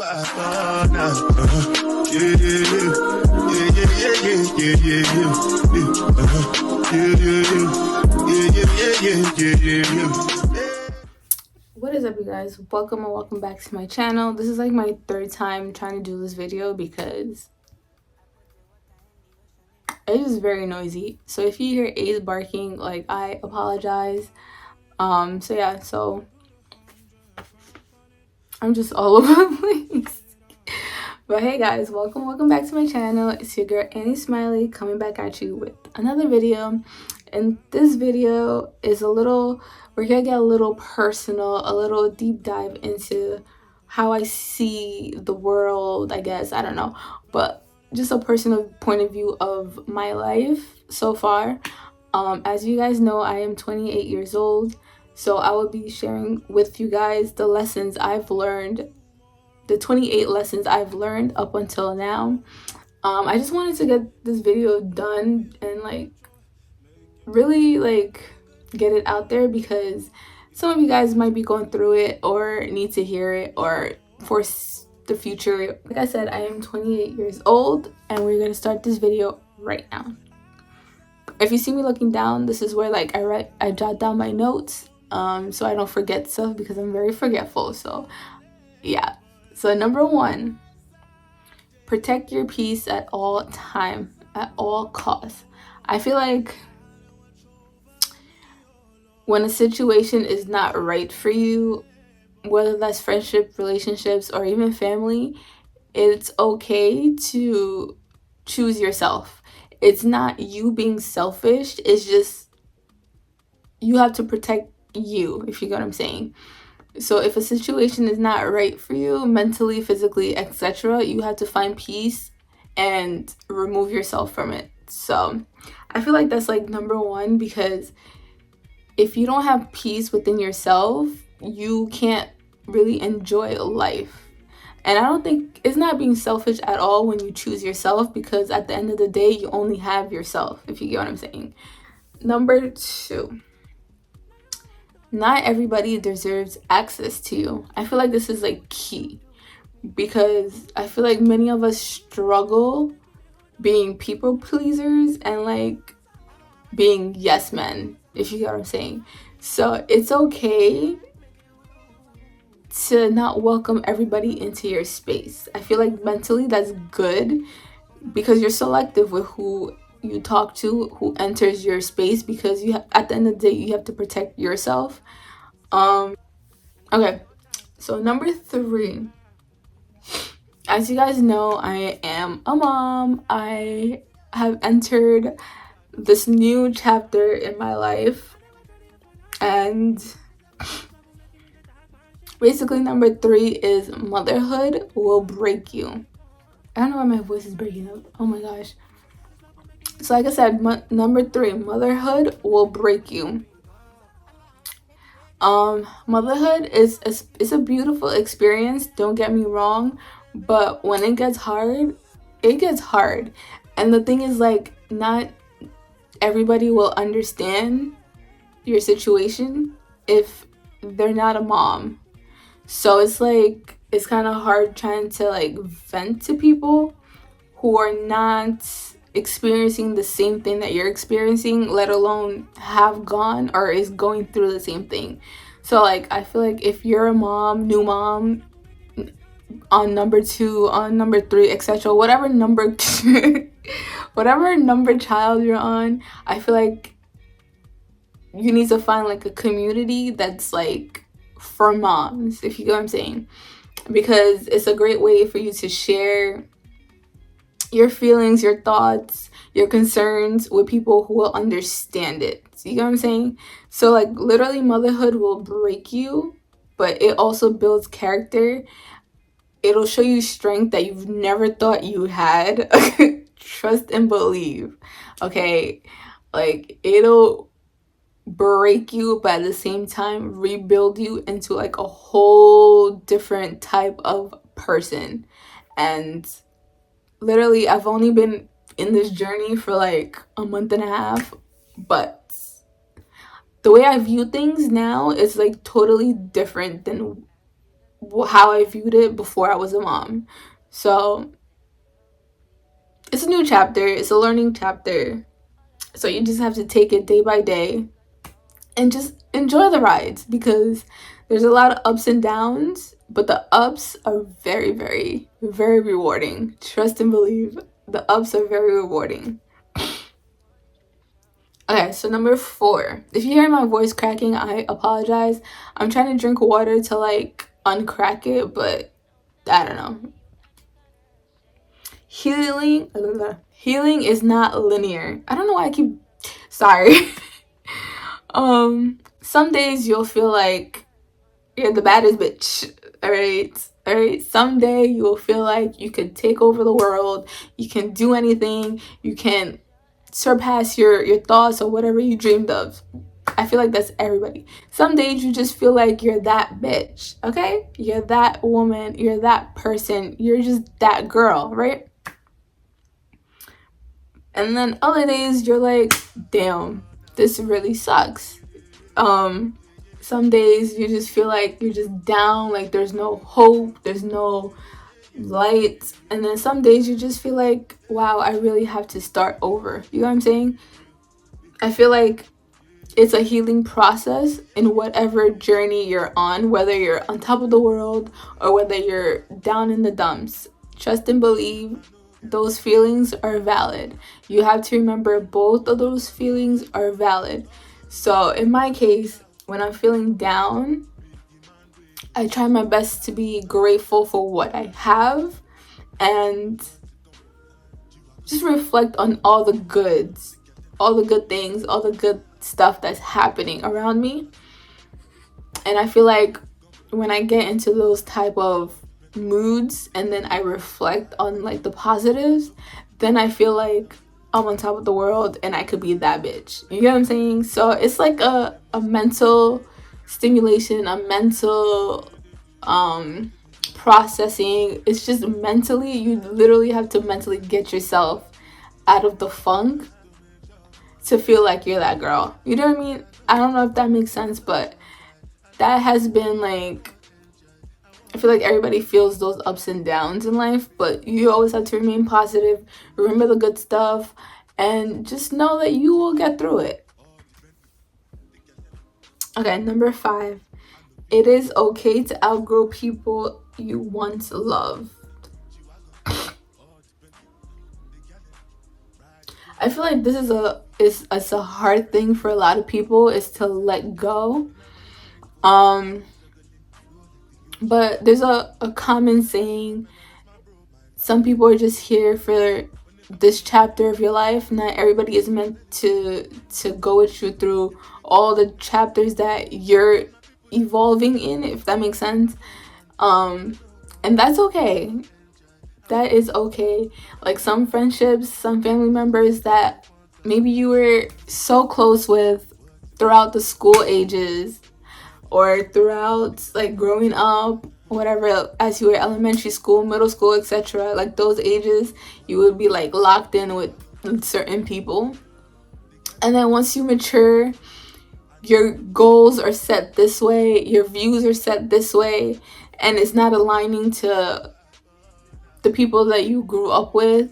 What is up, you guys? Welcome back to my channel. This is like my third time trying to do this video because it is very noisy. So if you hear A's barking, like, I apologize. So I'm just all over the place. But hey guys, welcome back to my channel. It's your girl Annie Smiley coming back at you with another video. And this video is we're gonna get a little personal, a little deep dive into how I see the world, I guess. I don't know, but just a personal point of view of my life so far. As you guys know, I am 28 years old, so I will be sharing with you guys the lessons I've learned, the 28 lessons I've learned up until now. I just wanted to get this video done and really get it out there because some of you guys might be going through it or need to hear it, or for the future. Like I said, I am 28 years old and we're gonna start this video right now. If you see me looking down, this is where I jot down my notes so I don't forget stuff because I'm very forgetful. So yeah. So number one, protect your peace at all time, at all costs. I feel like when a situation is not right for you, whether that's friendship, relationships, or even family, it's okay to choose yourself. It's not you being selfish, it's just you have to protect you, if you get what I'm saying. So if a situation is not right for you, mentally, physically, etc., you have to find peace and remove yourself from it. So I feel like that's like number one, because if you don't have peace within yourself, you can't really enjoy life. And I don't think it's not being selfish at all when you choose yourself, because at the end of the day, you only have yourself, if you get what I'm saying. Number two, not everybody deserves access to you. I feel like this is like key, because I feel like many of us struggle being people pleasers and being yes men, if you get what I'm saying. So it's okay to not welcome everybody into your space. I feel like mentally that's good, because you're selective with who you talk to, who enters your space, because at the end of the day, you have to protect yourself. Okay, so number three, as you guys know, I am a mom. I have entered this new chapter in my life, and basically number three is motherhood will break you. I don't know why my voice is breaking up. Oh my gosh. So like I said, number three, motherhood will break you. Motherhood is a beautiful experience, don't get me wrong, but when it gets hard, it gets hard. And the thing is, not everybody will understand your situation if they're not a mom. So it's kind of hard trying to vent to people who are not experiencing the same thing that you're experiencing, let alone have gone or is going through the same thing. So I feel like if you're a mom, new mom, on number two, on number three, etc., whatever number whatever number child you're on, I feel like you need to find a community that's for moms, if you get what I'm saying, because it's a great way for you to share your feelings, your thoughts, your concerns with people who will understand it. So you get what I'm saying? So literally motherhood will break you, but it also builds character. It'll show you strength that you've never thought you had. Trust and believe. Okay? It'll break you, but at the same time rebuild you into a whole different type of person. And literally, I've only been in this journey for a month and a half, but the way I view things now is totally different than how I viewed it before I was a mom. So it's a new chapter, it's a learning chapter. So you just have to take it day by day and just enjoy the rides, because there's a lot of ups and downs, but the ups are very, very, very rewarding. Trust and believe, the ups are very rewarding. Okay, so number 4. If you hear my voice cracking, I apologize. I'm trying to drink water to like uncrack it, but I don't know. Healing is not linear. I don't know why I keep sorry. Some days you'll feel like you're the baddest bitch. All right. Someday you will feel like you can take over the world. You can do anything. You can surpass your thoughts or whatever you dreamed of. I feel like that's everybody. Some days you just feel like you're that bitch. Okay? You're that woman. You're that person. You're just that girl, right? And then other days you're like, damn, this really sucks. Some days you just feel like you're just down, like there's no hope, there's no light. And then some days you just feel like, wow, I really have to start over. You know what I'm saying? I feel like it's a healing process in whatever journey you're on, whether you're on top of the world or whether you're down in the dumps. Trust and believe, those feelings are valid. You have to remember both of those feelings are valid. So in my case, when I'm feeling down, I try my best to be grateful for what I have and just reflect on all the goods, all the good things, all the good stuff that's happening around me. And I feel like when I get into those type of moods and then I reflect on like the positives, then I feel like I'm on top of the world and I could be that bitch. You get what I'm saying? So it's like a mental stimulation, a mental processing. It's just mentally, you literally have to mentally get yourself out of the funk to feel like you're that girl. You know what I mean? I don't know if that makes sense, but that has been like, I feel like everybody feels those ups and downs in life, but you always have to remain positive, remember the good stuff, and just know that you will get through it. Okay, number 5. It is okay to outgrow people you once loved. I feel like this is it's a hard thing for a lot of people, is to let go. But there's a common saying, some people are just here for this chapter of your life. Not everybody is meant to go with you through all the chapters that you're evolving in, if that makes sense. And that's okay. That is okay. Like some friendships, some family members that maybe you were so close with throughout the school ages or throughout like growing up, whatever, as you were elementary school, middle school, etc., like those ages, you would be like locked in with certain people. And then once you mature, your goals are set this way, your views are set this way, and it's not aligning to the people that you grew up with.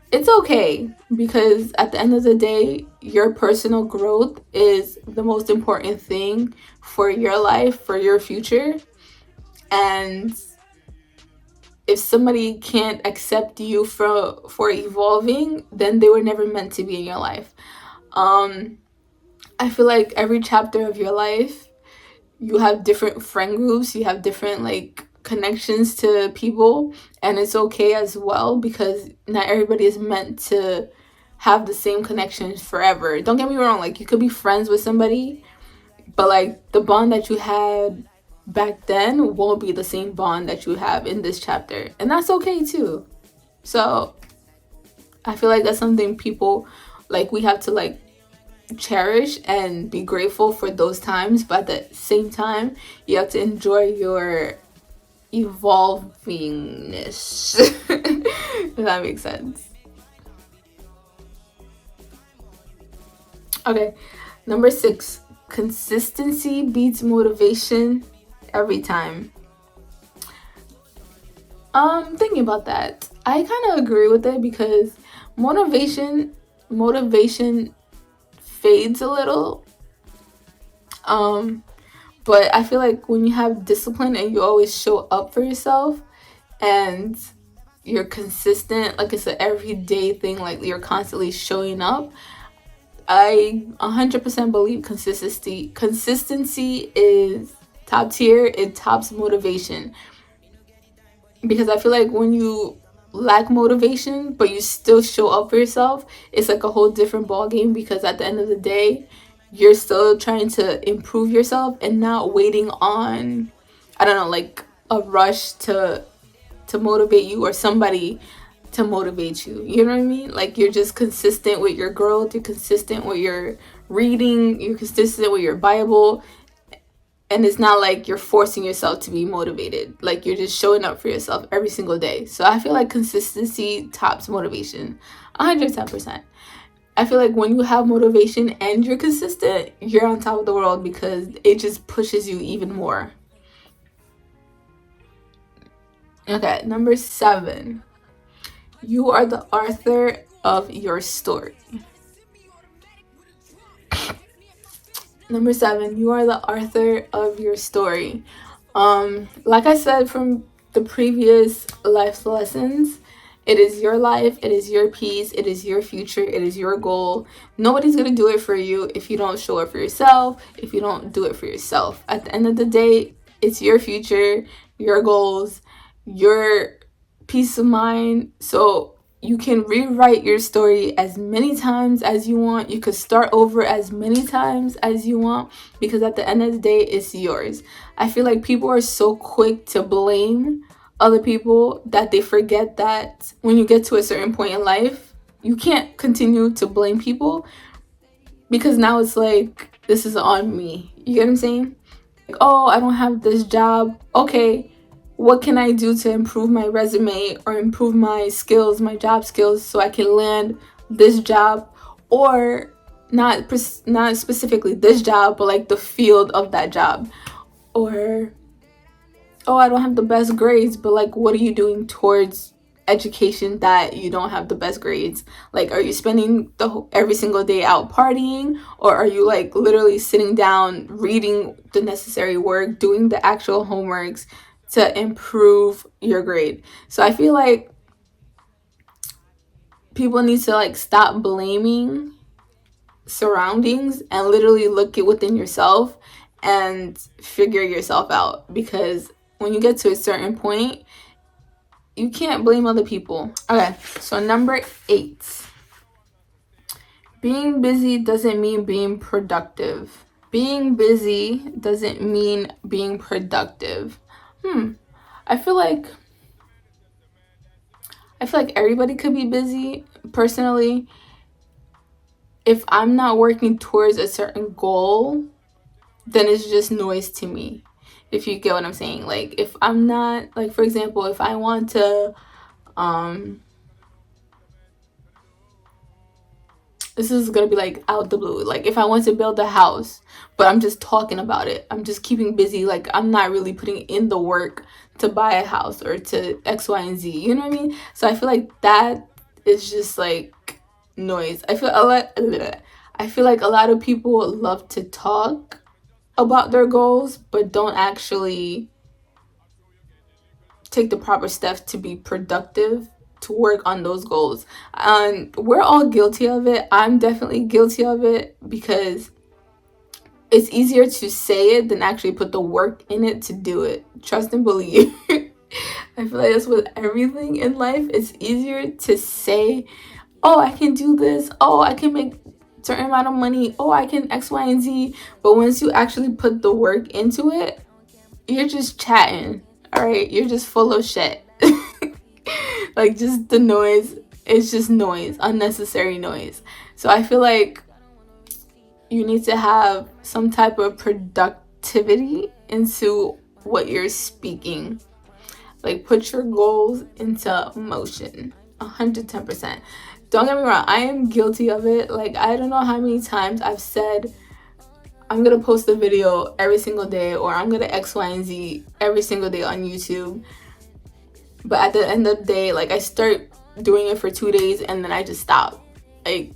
It's okay, because at the end of the day, your personal growth is the most important thing for your life, for your future. And if somebody can't accept you for evolving, then they were never meant to be in your life. I feel like every chapter of your life, you have different friend groups, you have different like connections to people, and it's okay as well, because not everybody is meant to have the same connections forever. Don't get me wrong, like you could be friends with somebody, but like the bond that you had back then won't be the same bond that you have in this chapter, and that's okay too. So I feel like that's something people, like, we have to like cherish and be grateful for those times, but at the same time you have to enjoy your evolvingness. If that makes sense. Okay, number 6. Consistency beats motivation every time. Thinking about that, I kind of agree with it because motivation motivation fades a little. Um, but I feel like when you have discipline and you always show up for yourself and you're consistent, like it's an everyday thing, like you're constantly showing up. I 100% believe consistency is top tier. It tops motivation, because I feel like when you lack motivation but you still show up for yourself, it's like a whole different ball game, because at the end of the day, you're still trying to improve yourself and not waiting on, I don't know, like a rush to motivate you or somebody to motivate you. You know what I mean? Like you're just consistent with your growth, you're consistent with your reading, you're consistent with your Bible, and it's not like you're forcing yourself to be motivated. Like you're just showing up for yourself every single day. So I feel like consistency tops motivation 110%. I feel like when you have motivation and you're consistent, you're on top of the world, because it just pushes you even more. Okay, number 7. You are the author of your story. Number 7, you are the author of your story. Like I said from the previous life lessons, it is your life, it is your peace, it is your future, it is your goal. Nobody's gonna do it for you if you don't show up for yourself, if you don't do it for yourself. At the end of the day, it's your future, your goals, your peace of mind. So you can rewrite your story as many times as you want. You could start over as many times as you want, because at the end of the day, it's yours. I feel like people are so quick to blame other people that they forget that when you get to a certain point in life, you can't continue to blame people, because now it's like, this is on me. You get what I'm saying? Like, oh, I don't have this job. Okay, what can I do to improve my resume or improve my skills, my job skills, so I can land this job, or not specifically this job, but like the field of that job. Or, oh, I don't have the best grades, but like, what are you doing towards education that you don't have the best grades? Like, are you spending every single day out partying, or are you like literally sitting down, reading the necessary work, doing the actual homeworks to improve your grade? So I feel like people need to like stop blaming surroundings and literally look it within yourself and figure yourself out, because when you get to a certain point, you can't blame other people. Okay, so number 8. Being busy doesn't mean being productive. Being busy doesn't mean being productive. I feel like everybody could be busy. Personally, if I'm not working towards a certain goal, then it's just noise to me. If you get what I'm saying. Like if I'm not, like for example, if I want to this is gonna be like out the blue. Like if I want to build a house, but I'm just talking about it, I'm just keeping busy. Like I'm not really putting in the work to buy a house or to X, Y, and Z. You know what I mean? So I feel like that is just like noise. I feel like a lot of people love to talk about their goals, but don't actually take the proper steps to be productive, to work on those goals. And we're all guilty of it. I'm definitely guilty of it, because it's easier to say it than actually put the work in it to do it. Trust and believe. I feel like that's with everything in life. It's easier to say, oh, I can do this. Oh, I can make certain amount of money. Oh, I can X, Y, and Z. But once you actually put the work into it, you're just chatting. All right, you're just full of shit. Like just the noise, it's just noise, unnecessary noise. So I feel like you need to have some type of productivity into what you're speaking. Like put your goals into motion 110%. Don't get me wrong, I am guilty of it. Like I don't know how many times I've said I'm gonna post a video every single day, or I'm gonna X, Y, and Z every single day on YouTube. But at the end of the day, like, I start doing it for 2 days and then I just stop. Like,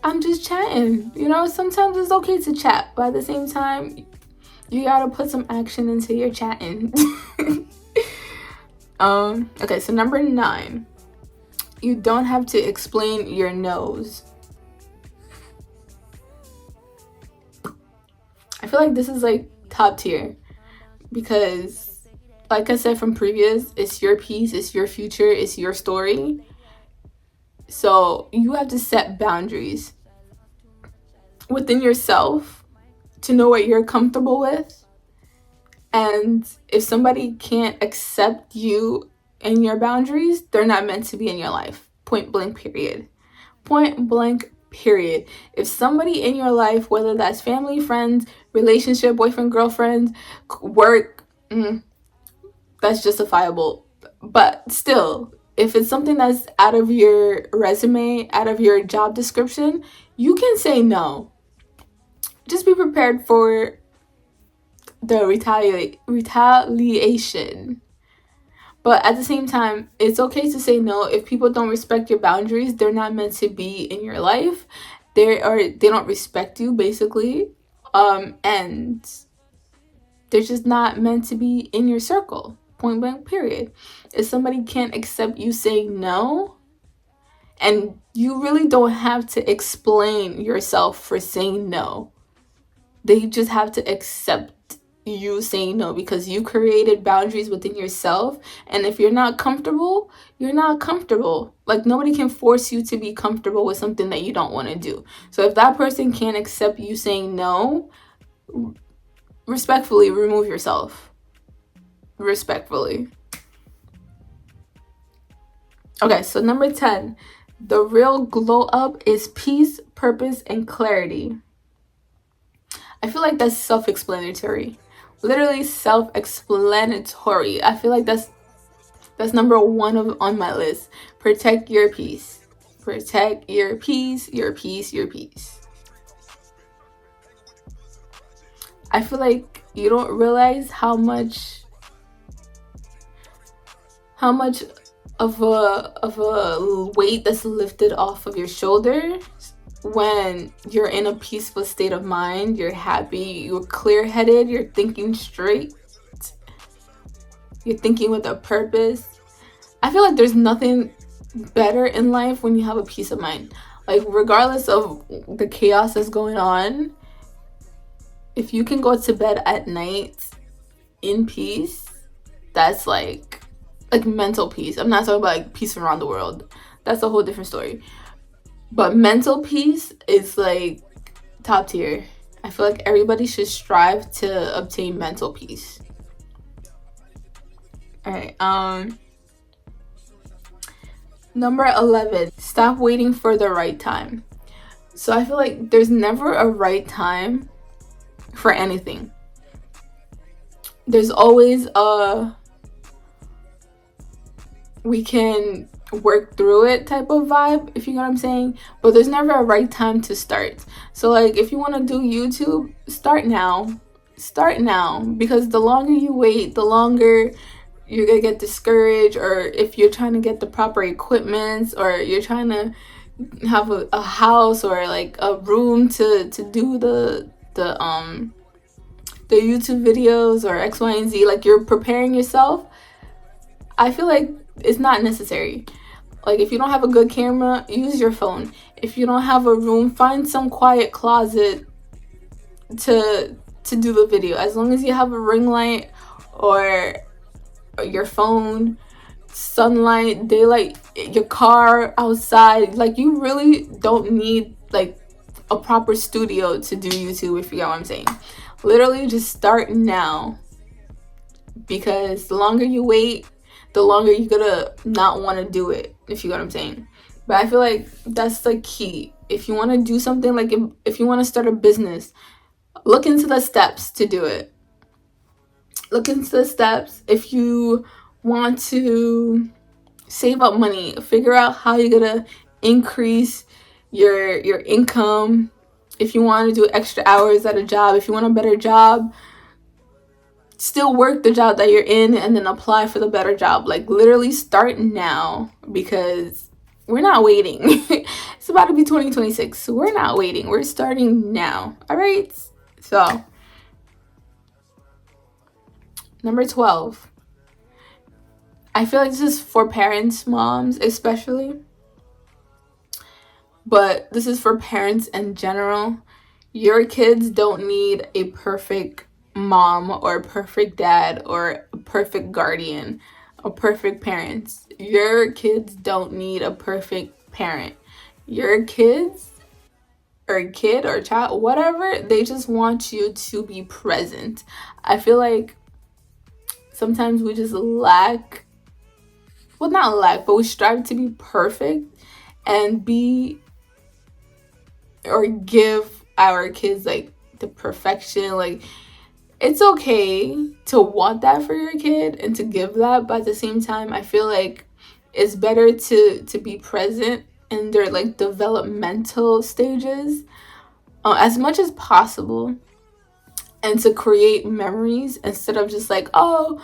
I'm just chatting, you know. Sometimes it's okay to chat, but at the same time, you gotta put some action into your chatting. Okay, so number 9, you don't have to explain your no's. I feel like this is like top tier because, like I said from previous, it's your piece, it's your future, it's your story. So you have to set boundaries within yourself to know what you're comfortable with. And if somebody can't accept you and your boundaries, they're not meant to be in your life. Point blank, period. Point blank, period. If somebody in your life, whether that's family, friends, relationship, boyfriend, girlfriend, work, that's justifiable. But still, if it's something that's out of your resume, out of your job description, you can say no. Just be prepared for the retaliation. But at the same time, it's okay to say no. If people don't respect your boundaries, they're not meant to be in your life. They don't respect you, basically. And they're just not meant to be in your circle. Point blank, period. If somebody can't accept you saying no, and you really don't have to explain yourself for saying no. They just have to accept you saying no because you created boundaries within yourself. And if you're not comfortable, you're not comfortable. Like, nobody can force you to be comfortable with something that you don't want to do. So if that person can't accept you saying no, respectfully remove yourself. Respectfully. Okay, so number 10, the real glow up is peace, purpose, and clarity. I feel like that's self-explanatory. Literally self-explanatory. I feel like that's number 1 on my list. Protect your peace. Protect your peace, your peace, your peace. I feel like you don't realize how much of a weight that's lifted off of your shoulders when you're in a peaceful state of mind. You're happy, you're clear-headed, you're thinking straight, you're thinking with a purpose. I feel like there's nothing better in life when you have a peace of mind. Like, regardless of the chaos that's going on, if you can go to bed at night in peace, that's like mental peace. I'm not talking about like peace around the world. That's a whole different story. But mental peace is like top tier. I feel like everybody should strive to obtain mental peace. All right. Number 11, stop waiting for the right time. So I feel like there's never a right time for anything. There's always we can work through it type of vibe, if you know what I'm saying. But there's never a right time to start. So like, if you want to do YouTube, start now. Start now, because the longer you wait, the longer you're gonna get discouraged. Or if you're trying to get the proper equipment, or you're trying to have a house or like a room to do the YouTube videos or X, Y, and Z, like, you're preparing yourself, I feel like it's not necessary. Like, if you don't have a good camera, use your phone. If you don't have a room, find some quiet closet to do the video. As long as you have a ring light or your phone, sunlight, daylight, your car, outside, like, you really don't need like a proper studio to do YouTube, if you get what I'm saying. Literally just start now, because the longer you wait, the longer you're gonna not want to do it, if you get what I'm saying. But I feel like that's the key. If you want to do something, like if you want to start a business, look into the steps to do it. Look into the steps. If you want to save up money, figure out how you're gonna increase your income. If you want to do extra hours at a job, if you want a better job, still work the job that you're in and then apply for the better job. Like, literally start now, because we're not waiting. It's about to be 2026, so we're not waiting. We're starting now. All right? So, number 12. I feel like this is for parents, moms especially, but this is for parents in general. Your kids don't need a perfect mom or a perfect dad or a perfect guardian or perfect parents. Your kids don't need a perfect parent. Your kids, or a kid or a child, whatever, they just want you to be present. I feel like sometimes we just lack, well, not lack, but we strive to be perfect and be, or give our kids like the perfection. Like, it's okay to want that for your kid and to give that, but at the same time, I feel like it's better to be present in their like developmental stages, as much as possible, and to create memories instead of just like, oh,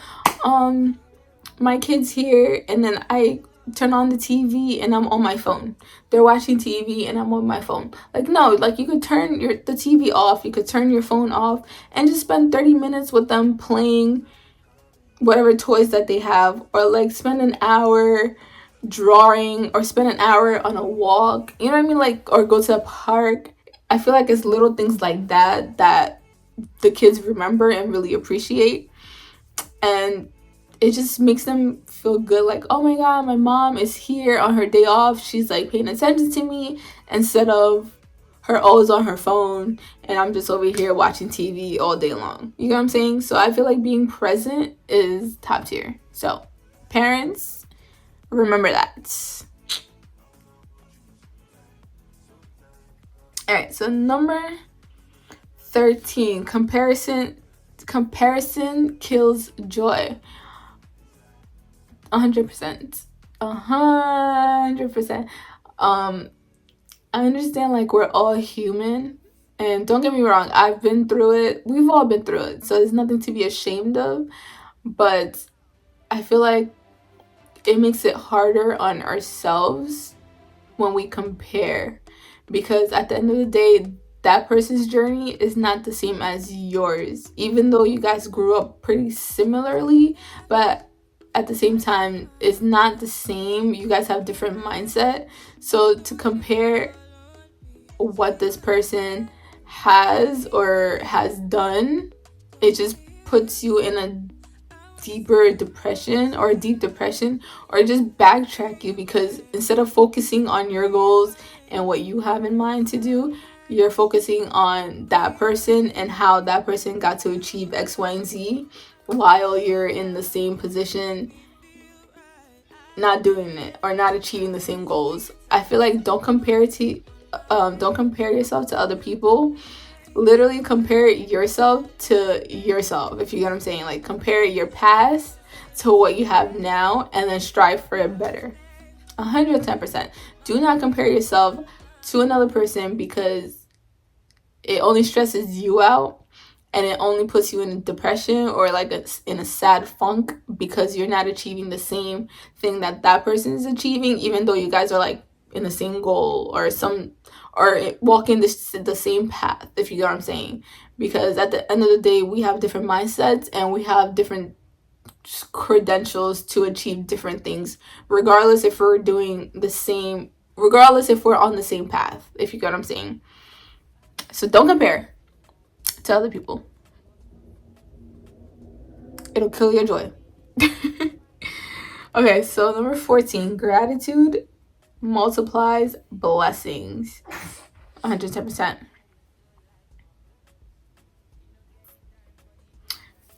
my kid's here, and then I turn on the TV and I'm on my phone. They're watching TV and I'm on my phone. Like, no, like, you could turn the TV off, you could turn your phone off, and just spend 30 minutes with them playing whatever toys that they have, or like spend an hour drawing, or spend an hour on a walk. You know what I mean? Like, or go to a park. I feel like it's little things like that that the kids remember and really appreciate. And it just makes them feel good, like, oh my god, my mom is here on her day off, she's like paying attention to me, instead of her always on her phone and I'm just over here watching TV all day long. You know what I'm saying? So I feel like being present is top tier. So parents, remember that. All right, so number 13, comparison kills joy. 100%. 100%. I understand, like, we're all human, and don't get me wrong, I've been through it. We've all been through it, so there's nothing to be ashamed of. But I feel like it makes it harder on ourselves when we compare, because at the end of the day, that person's journey is not the same as yours, even though you guys grew up pretty similarly. But at the same time, it's not the same. You guys have different mindset. So to compare what this person has or has done, it just puts you in a deeper depression, or a deep depression, or just backtrack you, because instead of focusing on your goals and what you have in mind to do, you're focusing on that person and how that person got to achieve X, Y, and Z, while you're in the same position, not doing it or not achieving the same goals. I feel like don't compare yourself to other people. Literally compare yourself to yourself, if you get what I'm saying. Like, compare your past to what you have now, and then strive for it better. 110%. Do not compare yourself to another person, because it only stresses you out, and it only puts you in depression, or like in a sad funk, because you're not achieving the same thing that that person is achieving, even though you guys are like in the same goal, or walking the same path, if you get what I'm saying. Because at the end of the day, we have different mindsets and we have different credentials to achieve different things, regardless if we're on the same path, if you get what I'm saying. So don't compare to other people. It'll kill your joy. Okay, so number 14, gratitude multiplies blessings. 110%.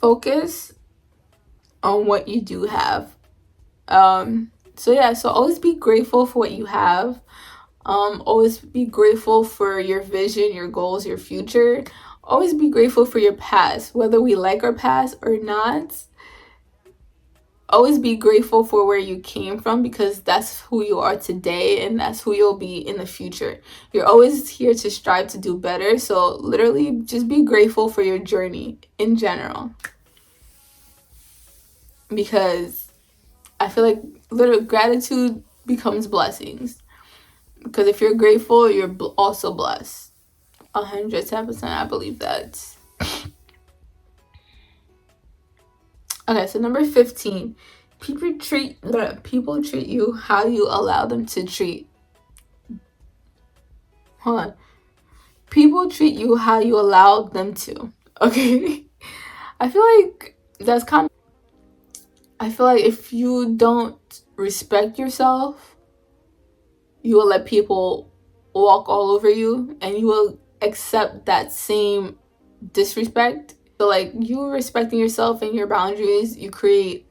Focus on what you do have. So always be grateful for what you have. Always be grateful for your vision, your goals, your future. Always be grateful for your past, whether we like our past or not. Always be grateful for where you came from, because that's who you are today and that's who you'll be in the future. You're always here to strive to do better. So literally just be grateful for your journey in general. because I feel like little gratitude becomes blessings. Because if you're grateful, you're also blessed. 110%, I believe that. Okay, so number 15, people treat you how you allow them to treat. Hold on. People treat you how you allow them to. Okay, I feel like that's kind. I feel like if you don't respect yourself, you will let people walk all over you, and you will accept that same disrespect. So like you respecting yourself and your boundaries, you create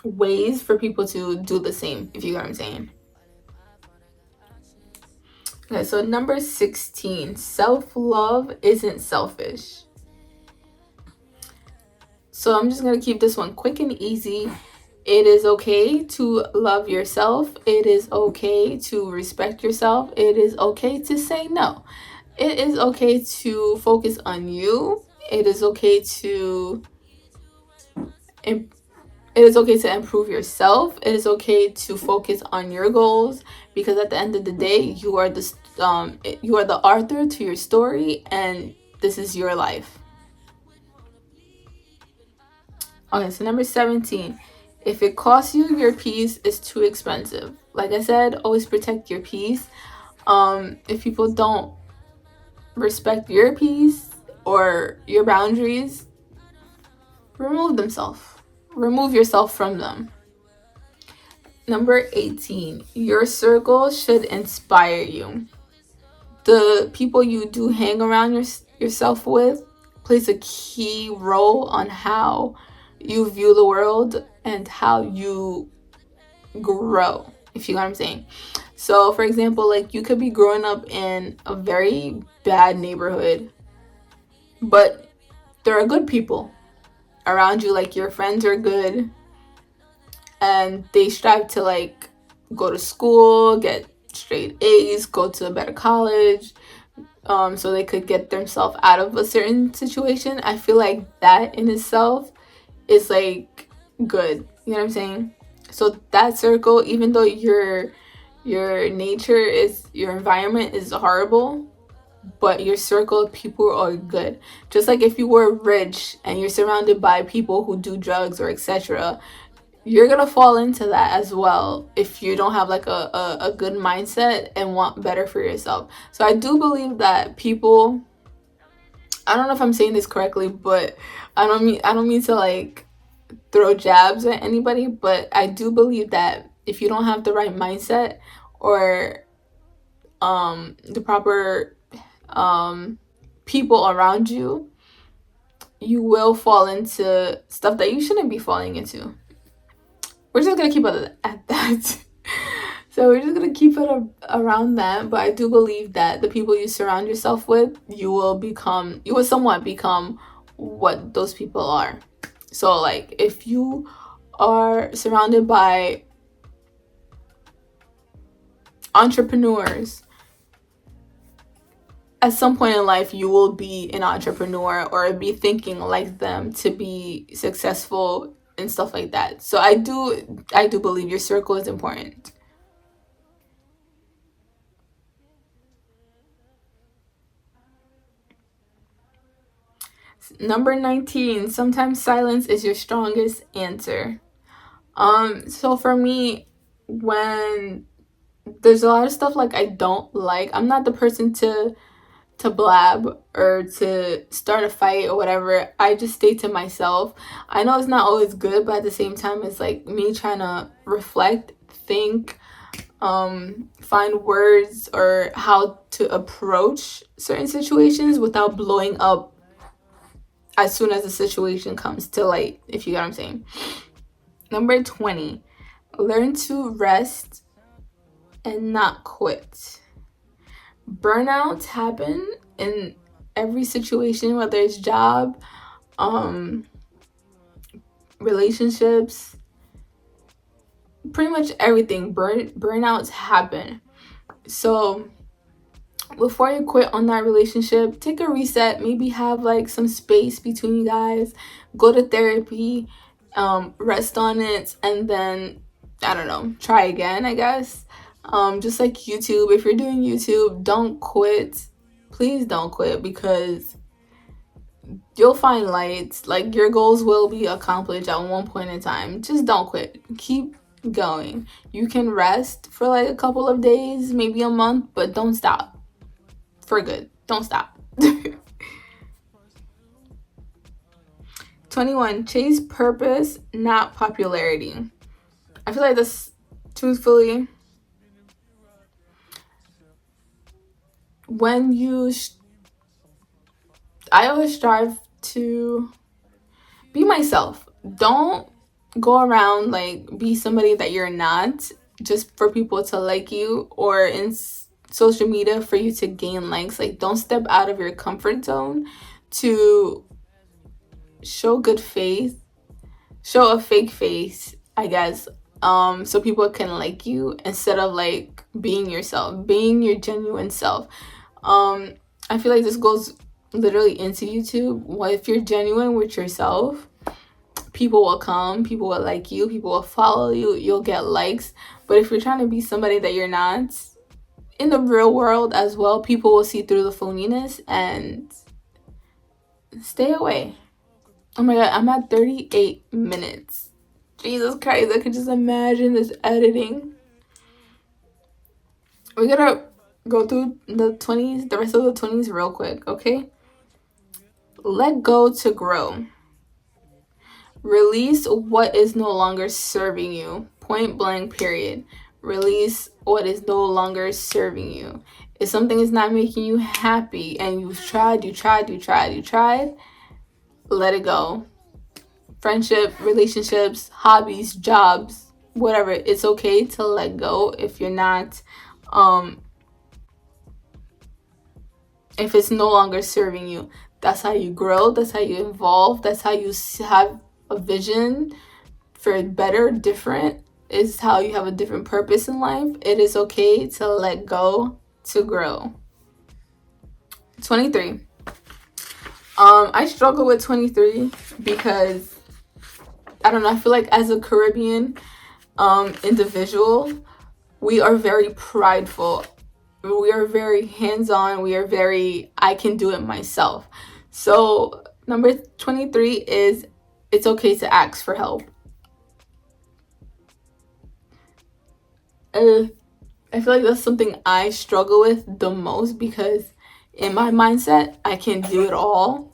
ways for people to do the same, if you get what I'm saying. Okay, so number 16, self-love isn't selfish. So I'm just gonna keep this one quick and easy. It is okay to love yourself. It is okay to respect yourself. It is okay to say no. It is okay to focus on you. It is okay to improve yourself. It is okay to focus on your goals, because at the end of the day, you are the author to your story, and this is your life. Okay, so number 17, if it costs you your peace, it's too expensive. Like I said, always protect your peace. If people don't respect your peace or your boundaries, remove yourself from them. Number 18, your circle should inspire you. The people you do hang around yourself with plays a key role on how you view the world and how you grow, if you know what I'm saying. So for example, like you could be growing up in a very bad neighborhood, but there are good people around you, like your friends are good, and they strive to like go to school, get straight A's, go to a better college, so they could get themselves out of a certain situation. I feel like that in itself is like good. You know what I'm saying? So that circle, even though your nature is, your environment is horrible, but your circle of people are good. Just like if you were rich and you're surrounded by people who do drugs or etc., you're gonna fall into that as well if you don't have like a good mindset and want better for yourself. So I do believe that people, I don't know if I'm saying this correctly, but I don't mean to like throw jabs at anybody, but I do believe that if you don't have the right mindset or the proper people around you, you will fall into stuff that you shouldn't be falling into. We're just gonna keep it at that. So we're just gonna keep it around that. But I do believe that the people you surround yourself with, you will somewhat become what those people are. So like if you are surrounded by entrepreneurs, at some point in life you will be an entrepreneur or be thinking like them to be successful and stuff like that. So I do believe your circle is important. Number 19, sometimes silence is your strongest answer. So for me, when there's a lot of stuff like I don't like, I'm not the person to blab or to start a fight or whatever. I just stay to myself. I know it's not always good, but at the same time, it's like me trying to reflect, think, find words or how to approach certain situations without blowing up as soon as the situation comes to light, if you get what I'm saying. Number 20, learn to rest and not quit. Burnouts happen in every situation, whether it's job, relationships, pretty much everything. Burnouts happen. So before you quit on that relationship, take a reset. Maybe have like some space between you guys. Go to therapy. rest on it, and then, I don't know, try again, I guess. Just like YouTube, if you're doing YouTube, don't quit. Please don't quit, because you'll find light. Like, your goals will be accomplished at one point in time. Just don't quit. Keep going. You can rest for like a couple of days, maybe a month, but don't stop. For good. Don't stop. 21, chase purpose, not popularity. I feel like this, truthfully, when I always strive to be myself. Don't go around like be somebody that you're not, just for people to like you, or in social media for you to gain likes. Like, don't step out of your comfort zone to show good faith, show a fake face, I guess, so people can like you, instead of like being yourself, being your genuine self. I feel like this goes literally into YouTube. Well, if you're genuine with yourself, people will come, people will like you, people will follow you, you'll get likes. But if you're trying to be somebody that you're not, in the real world as well, people will see through the phoniness and stay away. Oh my god, I'm at 38 minutes. Jesus Christ, I can just imagine this editing. We're gonna go through the 20s, the rest of the 20s real quick, okay? Let go to grow. Release what is no longer serving you. Point blank, period. Release what is no longer serving you. If something is not making you happy and you've tried, let it go. Friendship, relationships, hobbies, jobs, whatever. It's okay to let go if you're not, if it's no longer serving you. That's how you grow. That's how you evolve. That's how you have a vision for better, different. Is how you have a different purpose in life. It is okay to let go to grow. 23. I struggle with 23 because, I don't know, I feel like as a Caribbean individual, we are very prideful. We are very hands-on. We are very, I can do it myself. So number 23 is, it's okay to ask for help. I feel like that's something I struggle with the most, because in my mindset, I can do it all.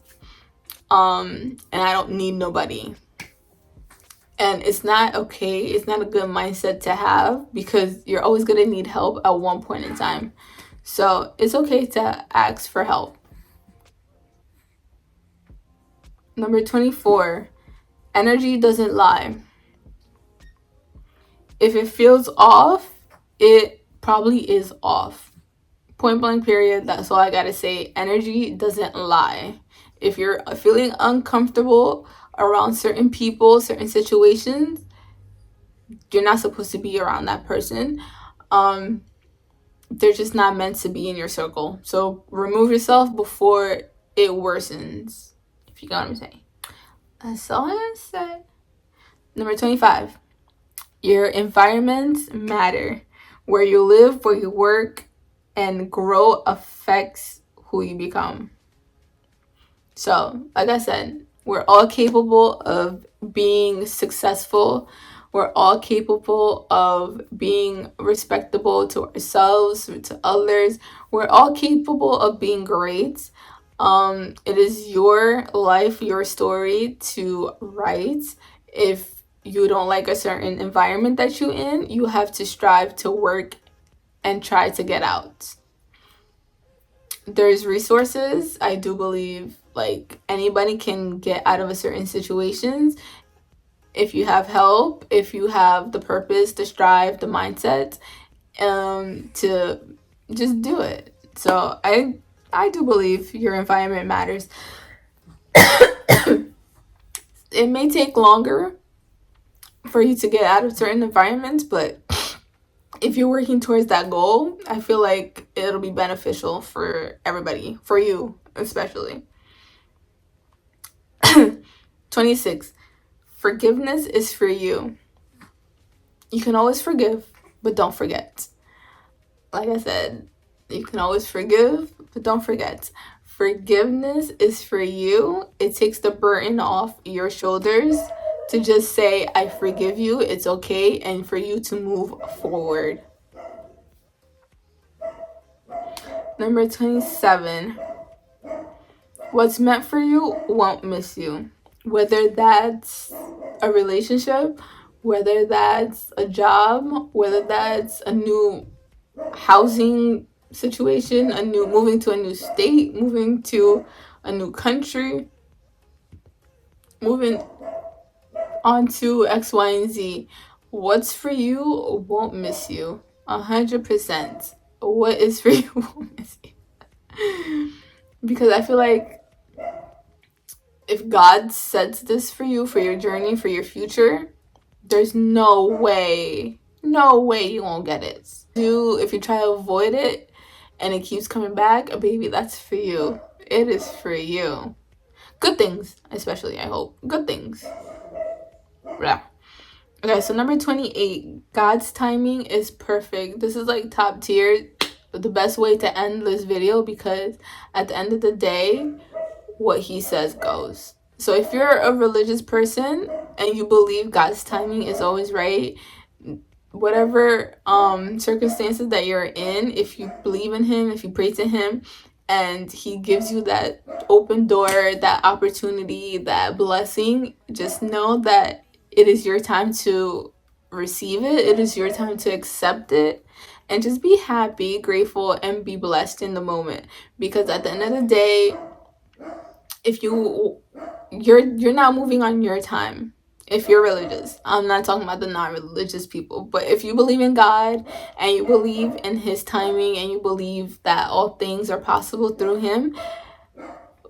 And I don't need nobody. And it's not okay. It's not a good mindset to have, because you're always going to need help at one point in time. So it's okay to ask for help. Number 24, energy doesn't lie. If it feels off, it probably is off. Point blank, period. That's all I gotta say. Energy doesn't lie. If you're feeling uncomfortable around certain people, certain situations, you're not supposed to be around that person. They're just not meant to be in your circle. So remove yourself before it worsens, if you get what I'm saying. That's all I said. Number 25. Your environments matter. Where you live, where you work, and grow affects who you become. So, like I said, we're all capable of being successful. We're all capable of being respectable to ourselves, to others. We're all capable of being great. It is your life, your story to write. If you don't like a certain environment that you're in, you have to strive to work and try to get out. There's resources. I do believe like anybody can get out of a certain situations if you have help, if you have the purpose, the strive, the mindset, to just do it. So I do believe your environment matters. It may take longer for you to get out of certain environments, but if you're working towards that goal, I feel like it'll be beneficial for everybody, for you especially. 26. Forgiveness is for you. You can always forgive, but don't forget. Like I said, you can always forgive, but don't forget. Forgiveness is for you. It takes the burden off your shoulders to just say, I forgive you, it's okay, and for you to move forward. Number 27. What's meant for you won't miss you. Whether that's a relationship, whether that's a job, whether that's a new housing situation, moving to a new state, moving to a new country, moving on to X, Y, and Z. What's for you won't miss you. 100%. What is for you won't miss you. Because I feel like if God sets this for you, for your journey, for your future, there's no way you won't get it. If you try to avoid it and it keeps coming back, baby, that's for you. It is for you. Good things, especially, I hope. Good things. Yeah. Okay, so number 28. God's timing is perfect. This is like top tier. The best way to end this video, because at the end of the day, what he says goes. So if you're a religious person and you believe God's timing is always right, whatever circumstances that you're in, if you believe in him, if you pray to him, and he gives you that open door, that opportunity, that blessing, just know that it is your time to receive it. It is your time to accept it. And just be happy, grateful, and be blessed in the moment. Because at the end of the day, if you're not moving on your time. If you're religious, I'm not talking about the non-religious people, but if you believe in God and you believe in his timing and you believe that all things are possible through him,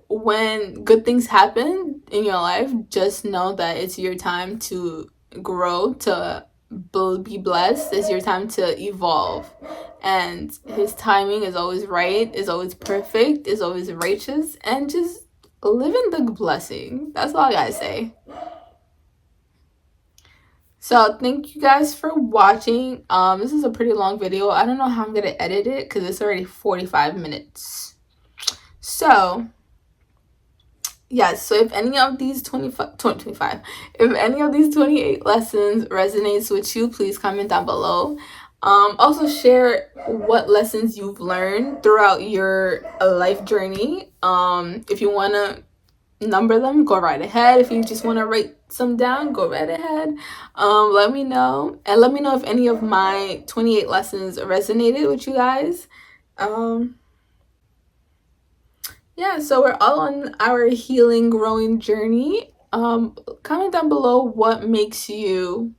when good things happen in your life, just know that it's your time to grow, to be blessed. It's your time to evolve, and his timing is always right, is always perfect, is always righteous, and just live in the blessing. That's all I gotta say. So thank you guys for watching. This is a pretty long video. I don't know how I'm gonna edit it because it's already 45 minutes. So yes, so if any of these 25, if any of these 28 lessons resonates with you, please comment down below. Also share what lessons you've learned throughout your life journey. If you want to number them, go right ahead. If you just want to write some down, go right ahead. Let me know, and let me know if any of my 28 lessons resonated with you guys. Yeah, so we're all on our healing, growing journey. Comment down below what makes you,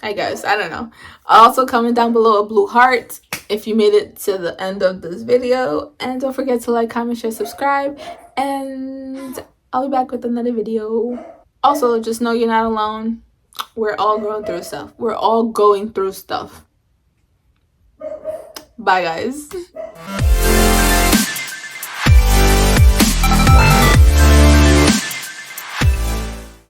I guess. I don't know. Also comment down below a blue heart if you made it to the end of this video. And don't forget to like, comment, share, subscribe. And I'll be back with another video. Also, just know you're not alone. We're all going through stuff. We're all going through stuff. Bye, guys.